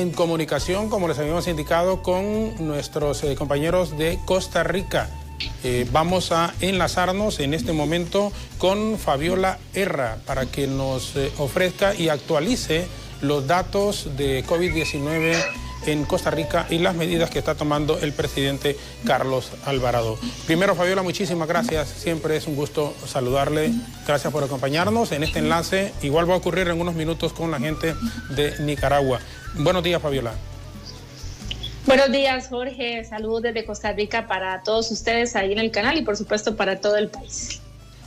En comunicación, como les habíamos indicado, con nuestros compañeros de Costa Rica. Vamos a enlazarnos en este momento con Fabiola Herra para que nos ofrezca y actualice los datos de COVID-19 en Costa Rica y las medidas que está tomando el presidente Carlos Alvarado. Primero, Fabiola, muchísimas gracias. Siempre es un gusto saludarle. Gracias por acompañarnos en este enlace. Igual va a ocurrir en unos minutos con la gente de Nicaragua. Buenos días, Fabiola. Buenos días, Jorge. Saludos desde Costa Rica para todos ustedes ahí en el canal y por supuesto para todo el país.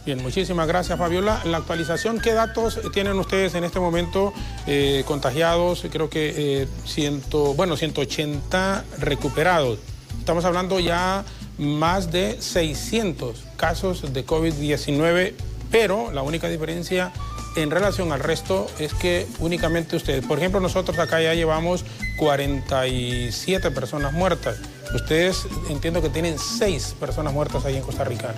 Bien, muchísimas gracias, Fabiola. La actualización, ¿qué datos tienen ustedes en este momento contagiados? Creo que 180 recuperados. Estamos hablando ya más de 600 casos de COVID-19, pero la única diferencia en relación al resto es que únicamente ustedes, por ejemplo, nosotros acá ya llevamos 47 personas muertas. Ustedes entiendo que tienen 6 personas muertas ahí en Costa Rica.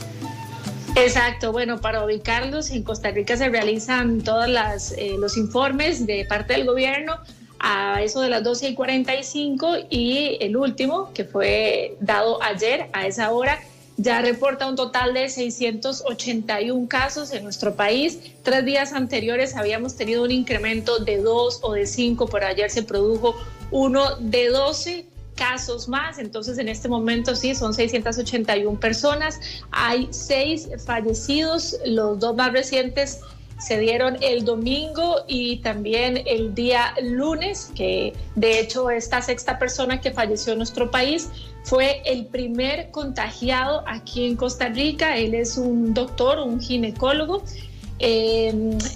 Exacto, bueno, para ubicarlos, en Costa Rica se realizan todos los informes de parte del gobierno a eso de las 12:45 y el último, que fue dado ayer a esa hora, ya reporta un total de 681 casos en nuestro país. 3 días anteriores habíamos tenido un incremento de 2 o de 5, pero ayer se produjo uno de 12 casos más, entonces en este momento sí, son 681 personas, hay 6 fallecidos, los 2 más recientes se dieron el domingo y también el día lunes, que de hecho esta 6ª persona que falleció en nuestro país fue el primer contagiado aquí en Costa Rica. Él es un doctor, un ginecólogo,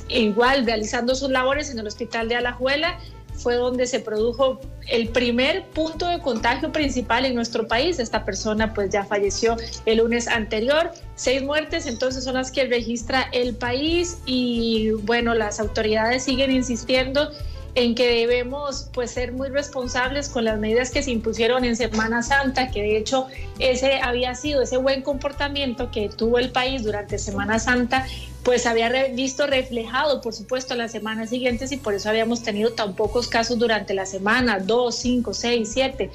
igual realizando sus labores en el hospital de Alajuela. Fue donde se produjo el primer punto de contagio principal en nuestro país. Esta persona pues ya falleció el lunes anterior. 6 muertes entonces son las que registra el país y bueno, las autoridades siguen insistiendo en que debemos pues ser muy responsables con las medidas que se impusieron en Semana Santa, que de hecho ese había sido ese buen comportamiento que tuvo el país durante Semana Santa, pues había visto reflejado, por supuesto, en las semanas siguientes y por eso habíamos tenido tan pocos casos durante la semana, 2, 5, 6, 7,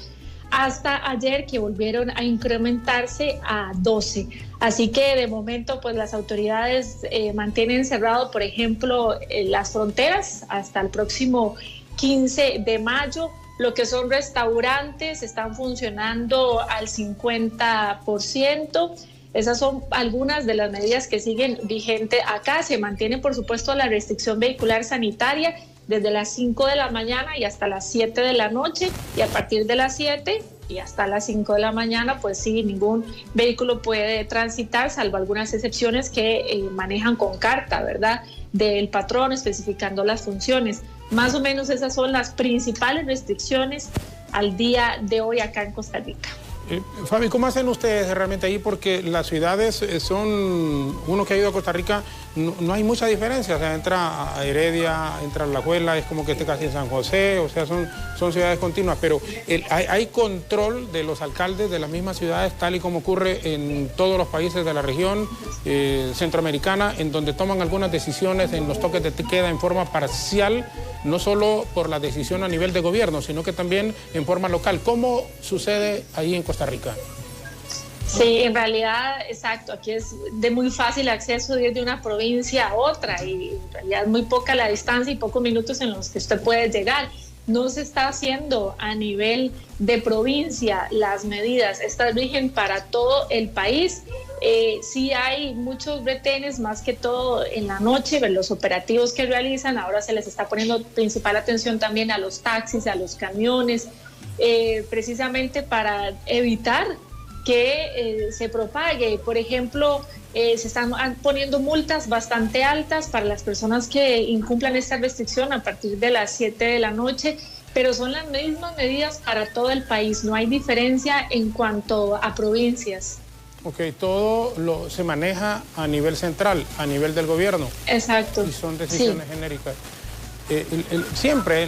hasta ayer que volvieron a incrementarse a 12. Así que de momento, pues las autoridades mantienen cerrado, por ejemplo, las fronteras hasta el próximo 15 de mayo. Lo que son restaurantes están funcionando al 50%. Esas son algunas de las medidas que siguen vigentes acá. Se mantiene, por supuesto, la restricción vehicular sanitaria desde las 5 de la mañana y hasta las 7 de la noche. Y a partir de las 7 y hasta las 5 de la mañana, pues sí, ningún vehículo puede transitar, salvo algunas excepciones que manejan con carta, ¿verdad?, del patrón, especificando las funciones. Más o menos esas son las principales restricciones al día de hoy acá en Costa Rica. Fabi, ¿cómo hacen ustedes realmente ahí? Porque las ciudades son, uno que ha ido a Costa Rica, no hay mucha diferencia, o sea, entra a Heredia, entra a Alajuela, es como que esté casi en San José, o sea, son ciudades continuas, pero hay control de los alcaldes de las mismas ciudades, tal y como ocurre en todos los países de la región centroamericana, en donde toman algunas decisiones en los toques de queda en forma parcial, no solo por la decisión a nivel de gobierno, sino que también en forma local. ¿Cómo sucede ahí en Costa Rica? Sí, en realidad, exacto, aquí es de muy fácil acceso ir de una provincia a otra y en realidad es muy poca la distancia y pocos minutos en los que usted puede llegar. No se está haciendo a nivel de provincia las medidas, estas rigen para todo el país. Sí hay muchos retenes, más que todo en la noche, los operativos que realizan. Ahora se les está poniendo principal atención también a los taxis, a los camiones, precisamente para evitar que se propague. Por ejemplo, se están poniendo multas bastante altas para las personas que incumplan esta restricción a partir de las 7 de la noche, pero son las mismas medidas para todo el país, no hay diferencia en cuanto a provincias. Ok, todo se maneja a nivel central, a nivel del gobierno. Exacto. Y son decisiones genéricas. Siempre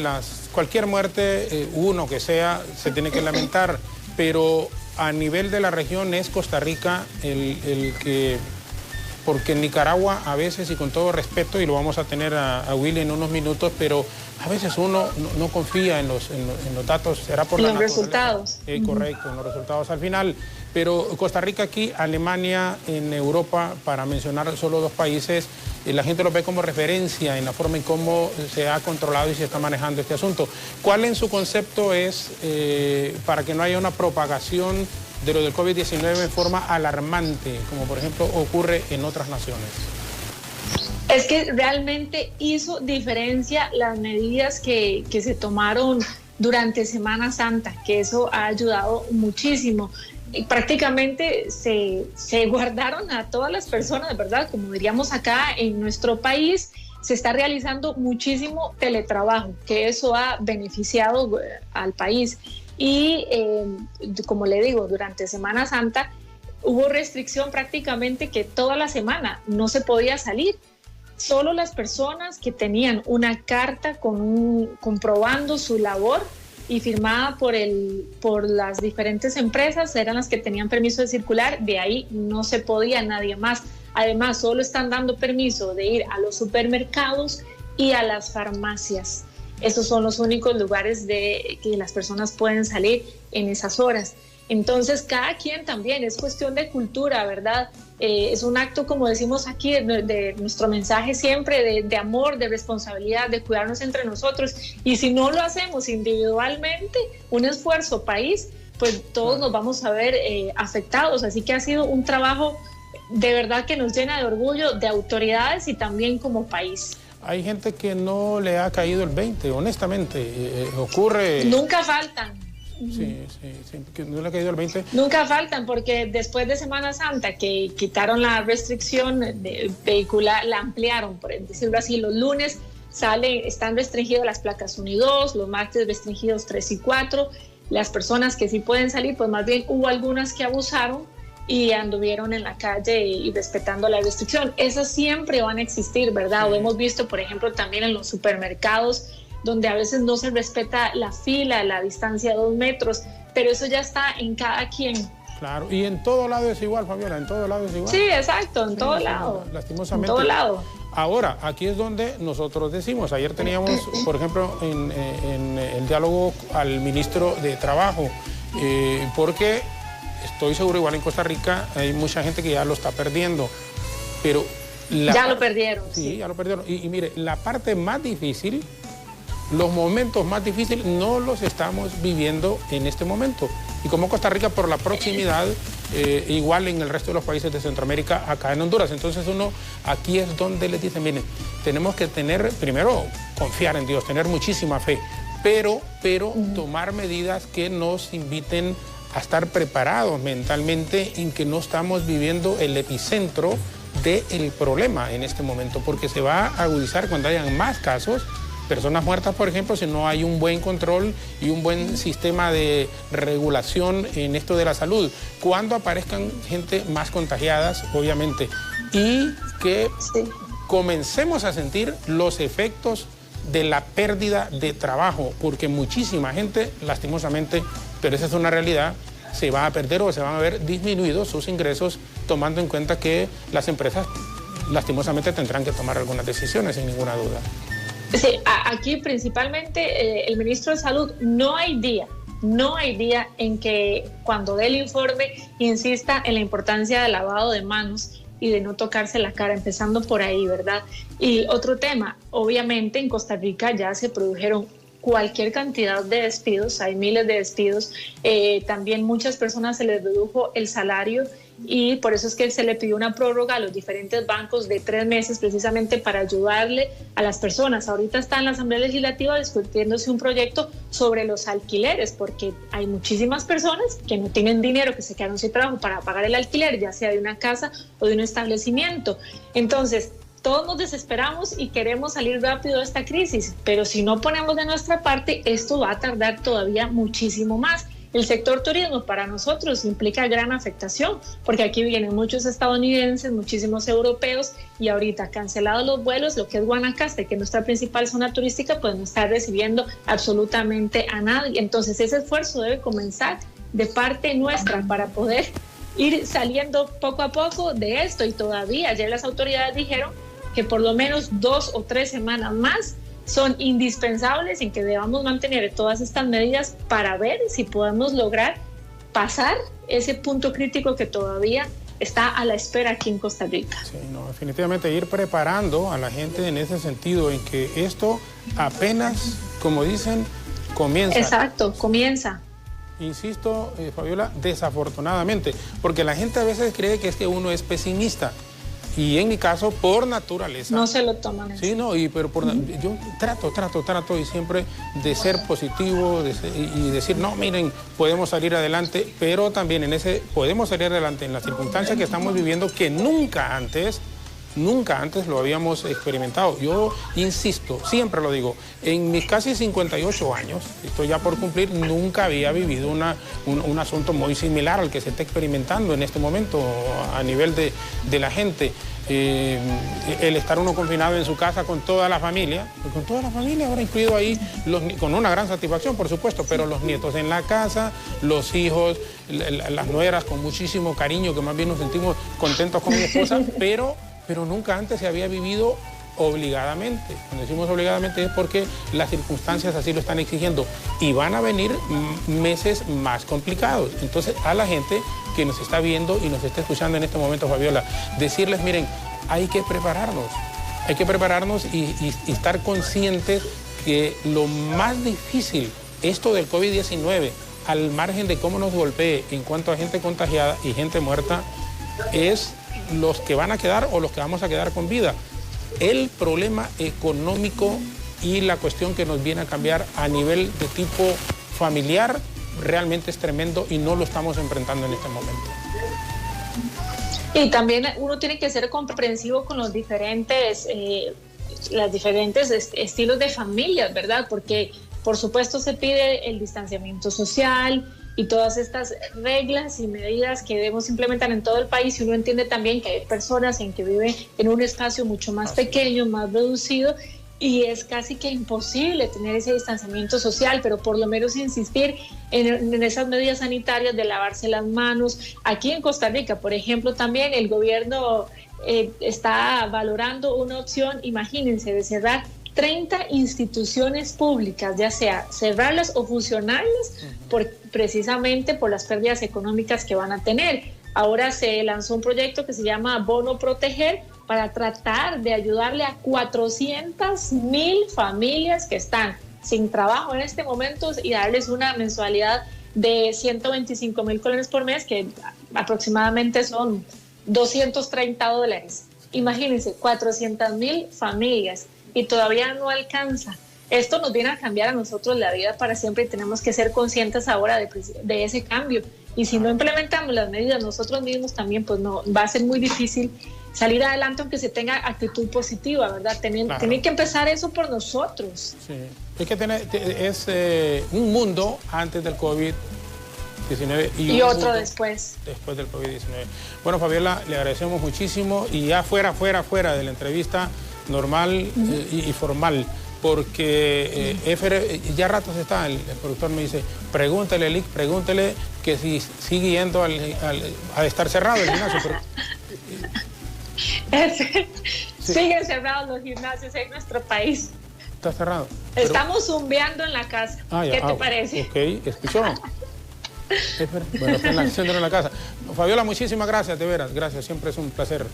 cualquier muerte, uno que sea, se tiene que lamentar, pero a nivel de la región es Costa Rica el que porque en Nicaragua a veces, y con todo respeto, y lo vamos a tener a Willy en unos minutos, pero a veces uno no confía en los datos, será por los resultados. Correcto, en los resultados al final. Pero Costa Rica aquí, Alemania, en Europa, para mencionar solo 2 países, la gente lo ve como referencia en la forma en cómo se ha controlado y se está manejando este asunto. ¿Cuál en su concepto es para que no haya una propagación de lo del COVID-19 en forma alarmante, como por ejemplo ocurre en otras naciones? Es que realmente hizo diferencia las medidas que se tomaron durante Semana Santa, que eso ha ayudado muchísimo. Y prácticamente se guardaron a todas las personas, de verdad, como diríamos acá en nuestro país, se está realizando muchísimo teletrabajo, que eso ha beneficiado al país. Y como le digo, durante Semana Santa hubo restricción prácticamente que toda la semana no se podía salir. Solo las personas que tenían una carta comprobando su labor y firmada por las diferentes empresas eran las que tenían permiso de circular, de ahí no se podía nadie más. Además, solo están dando permiso de ir a los supermercados y a las farmacias. Esos son los únicos lugares que las personas pueden salir en esas horas. Entonces, cada quien también, es cuestión de cultura, ¿verdad? Es un acto, como decimos aquí, de nuestro mensaje siempre, de amor, de responsabilidad, de cuidarnos entre nosotros. Y si no lo hacemos individualmente, un esfuerzo país, pues todos nos vamos a ver afectados. Así que ha sido un trabajo de verdad que nos llena de orgullo, de autoridades y también como país. Hay gente que no le ha caído el 20, honestamente, ocurre... Nunca faltan. Sí, que no le ha caído el 20. Nunca faltan, porque después de Semana Santa, que quitaron la restricción vehicular, la ampliaron, por decirlo así, los lunes están restringidas las placas 1 y 2, los martes restringidos 3 y 4, las personas que sí pueden salir, pues más bien hubo algunas que abusaron y anduvieron en la calle y respetando la restricción. Esas siempre van a existir, ¿verdad? Sí. Lo hemos visto, por ejemplo, también en los supermercados, donde a veces no se respeta la fila, la distancia de 2 metros, pero eso ya está en cada quien. Claro, y en todo lado es igual, Fabiola, en todo lado es igual. Sí, exacto, en todo lado. Lastimosamente. En todo lado. Ahora, aquí es donde nosotros decimos, ayer teníamos, por ejemplo, en el diálogo al ministro de Trabajo, porque estoy seguro, igual en Costa Rica, hay mucha gente que ya lo está perdiendo, pero... Ya lo perdieron. Sí, ya lo perdieron. Y mire, la parte más difícil... Los momentos más difíciles no los estamos viviendo en este momento. Y como Costa Rica, por la proximidad, igual en el resto de los países de Centroamérica, acá en Honduras. Entonces uno, aquí es donde les dicen, miren, tenemos que tener, primero, confiar en Dios, tener muchísima fe, pero tomar medidas que nos inviten a estar preparados mentalmente en que no estamos viviendo el epicentro del problema en este momento, porque se va a agudizar cuando hayan más casos. Personas muertas, por ejemplo, si no hay un buen control y un buen sistema de regulación en esto de la salud. Cuando aparezcan gente más contagiadas, obviamente, y que comencemos a sentir los efectos de la pérdida de trabajo, porque muchísima gente, lastimosamente, pero esa es una realidad, se va a perder o se van a ver disminuidos sus ingresos, tomando en cuenta que las empresas, lastimosamente, tendrán que tomar algunas decisiones, sin ninguna duda. Sí, aquí principalmente el ministro de Salud, no hay día en que cuando dé el informe insista en la importancia del lavado de manos y de no tocarse la cara, empezando por ahí, ¿verdad? Y otro tema, obviamente en Costa Rica ya se produjeron cualquier cantidad de despidos, hay miles de despidos, también muchas personas se les redujo el salario y por eso es que se le pidió una prórroga a los diferentes bancos de 3 meses precisamente para ayudarle a las personas. Ahorita está en la Asamblea Legislativa discutiéndose un proyecto sobre los alquileres, porque hay muchísimas personas que no tienen dinero, que se quedaron sin trabajo para pagar el alquiler, ya sea de una casa o de un establecimiento. Entonces, todos nos desesperamos y queremos salir rápido de esta crisis, pero si no ponemos de nuestra parte, esto va a tardar todavía muchísimo más. El sector turismo para nosotros implica gran afectación, porque aquí vienen muchos estadounidenses, muchísimos europeos, y ahorita cancelados los vuelos, lo que es Guanacaste, que es nuestra principal zona turística, pues no está recibiendo absolutamente a nadie. Entonces ese esfuerzo debe comenzar de parte nuestra para poder ir saliendo poco a poco de esto, y todavía ayer las autoridades dijeron que por lo menos 2 o 3 semanas más son indispensables en que debamos mantener todas estas medidas para ver si podemos lograr pasar ese punto crítico que todavía está a la espera aquí en Costa Rica. Sí, no, definitivamente ir preparando a la gente en ese sentido, en que esto apenas, como dicen, comienza. Exacto, comienza. Insisto, Fabiola, desafortunadamente, porque la gente a veces cree que es que uno es pesimista. Y en mi caso, por naturaleza... No se lo toman así. Sí, no, pero yo trato y siempre de ser positivo y decir, no, miren, podemos salir adelante, pero también podemos salir adelante en las circunstancias que estamos viviendo, que nunca antes lo habíamos experimentado. Yo insisto, siempre lo digo, en mis casi 58 años, estoy ya por cumplir, nunca había vivido un asunto muy similar al que se está experimentando en este momento a nivel de la gente. El estar uno confinado en su casa con toda la familia, ahora incluido ahí, con una gran satisfacción, por supuesto, pero los nietos en la casa, los hijos, las nueras con muchísimo cariño, que más bien nos sentimos contentos con mi esposa, pero nunca antes se había vivido obligadamente. Cuando decimos obligadamente es porque las circunstancias así lo están exigiendo, y van a venir meses más complicados. Entonces, a la gente que nos está viendo y nos está escuchando en este momento, Fabiola, decirles, miren, hay que prepararnos y estar conscientes que lo más difícil, esto del COVID-19, al margen de cómo nos golpee en cuanto a gente contagiada y gente muerta, es los que van a quedar o los que vamos a quedar con vida. El problema económico y la cuestión que nos viene a cambiar a nivel de tipo familiar realmente es tremendo, y no lo estamos enfrentando en este momento. Y también uno tiene que ser comprensivo con los diferentes estilos de familias, ¿verdad? Porque por supuesto se pide el distanciamiento social y todas estas reglas y medidas que debemos implementar en todo el país, y uno entiende también que hay personas en que viven en un espacio mucho más pequeño, más reducido, y es casi que imposible tener ese distanciamiento social, pero por lo menos insistir en esas medidas sanitarias de lavarse las manos. Aquí en Costa Rica, por ejemplo, también el gobierno está valorando una opción, imagínense, de cerrar 30 instituciones públicas, ya sea cerrarlas o fusionarlas, precisamente por las pérdidas económicas que van a tener. Ahora se lanzó un proyecto que se llama Bono Proteger, para tratar de ayudarle a 400,000 familias que están sin trabajo en este momento, y darles una mensualidad de 125,000 colones por mes, que aproximadamente son $230. Imagínense, 400,000 familias, y todavía no alcanza. Esto nos viene a cambiar a nosotros la vida para siempre, y tenemos que ser conscientes ahora de ese cambio. Y si no implementamos las medidas nosotros mismos también, pues no, va a ser muy difícil salir adelante, aunque se tenga actitud positiva, ¿verdad? Tiene que empezar eso por nosotros. Sí. Es que es un mundo antes del COVID-19 y otro después del COVID-19. Bueno, Fabiola, le agradecemos muchísimo, y ya fuera de la entrevista normal y formal, porque ya ratos está, el productor me dice, pregúntele que si sigue yendo a estar cerrado el gimnasio. Siguen cerrados los gimnasios en nuestro país. Está cerrado. Estamos zumbeando en la casa. ¿Qué te parece? Ok, escuchó. Bueno, están haciéndolo en la casa. Fabiola, muchísimas gracias, de veras. Gracias, siempre es un placer.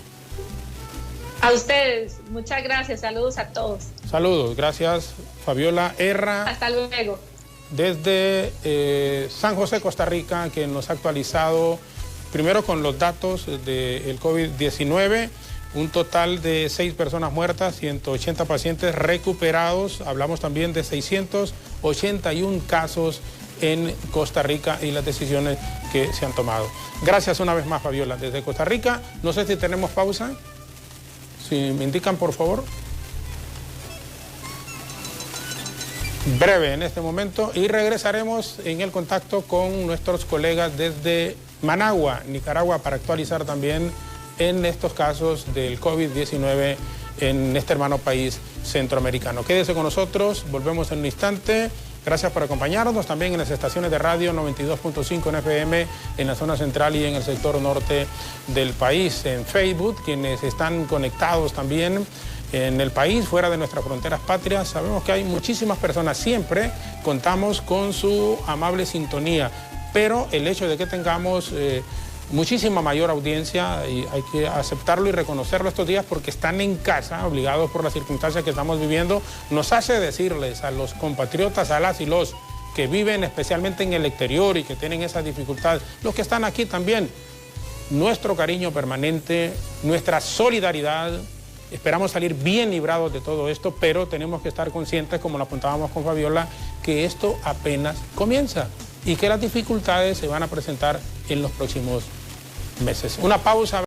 A ustedes, muchas gracias. Saludos a todos. Saludos, gracias, Fabiola Erra. Hasta luego. Desde San José, Costa Rica, que nos ha actualizado primero con los datos del COVID-19, un total de 6 personas muertas, 180 pacientes recuperados. Hablamos también de 681 casos en Costa Rica y las decisiones que se han tomado. Gracias una vez más, Fabiola, desde Costa Rica. No sé si tenemos pausa. Si me indican, por favor. Breve en este momento, y regresaremos en el contacto con nuestros colegas desde Managua, Nicaragua, para actualizar también en estos casos del COVID-19 en este hermano país centroamericano. Quédese con nosotros, volvemos en un instante Gracias por acompañarnos también en las estaciones de radio 92.5 en FM en la zona central y en el sector norte del país. En Facebook, quienes están conectados también en el país, fuera de nuestras fronteras patrias, sabemos que hay muchísimas personas. Siempre contamos con su amable sintonía, pero el hecho de que tengamos muchísima mayor audiencia, y hay que aceptarlo y reconocerlo estos días porque están en casa, obligados por las circunstancias que estamos viviendo, nos hace decirles a los compatriotas, a las y los que viven especialmente en el exterior y que tienen esas dificultades, los que están aquí también, nuestro cariño permanente, nuestra solidaridad. Esperamos salir bien librados de todo esto, pero tenemos que estar conscientes, como lo apuntábamos con Fabiola, que esto apenas comienza y que las dificultades se van a presentar en los próximos meses. Una pausa.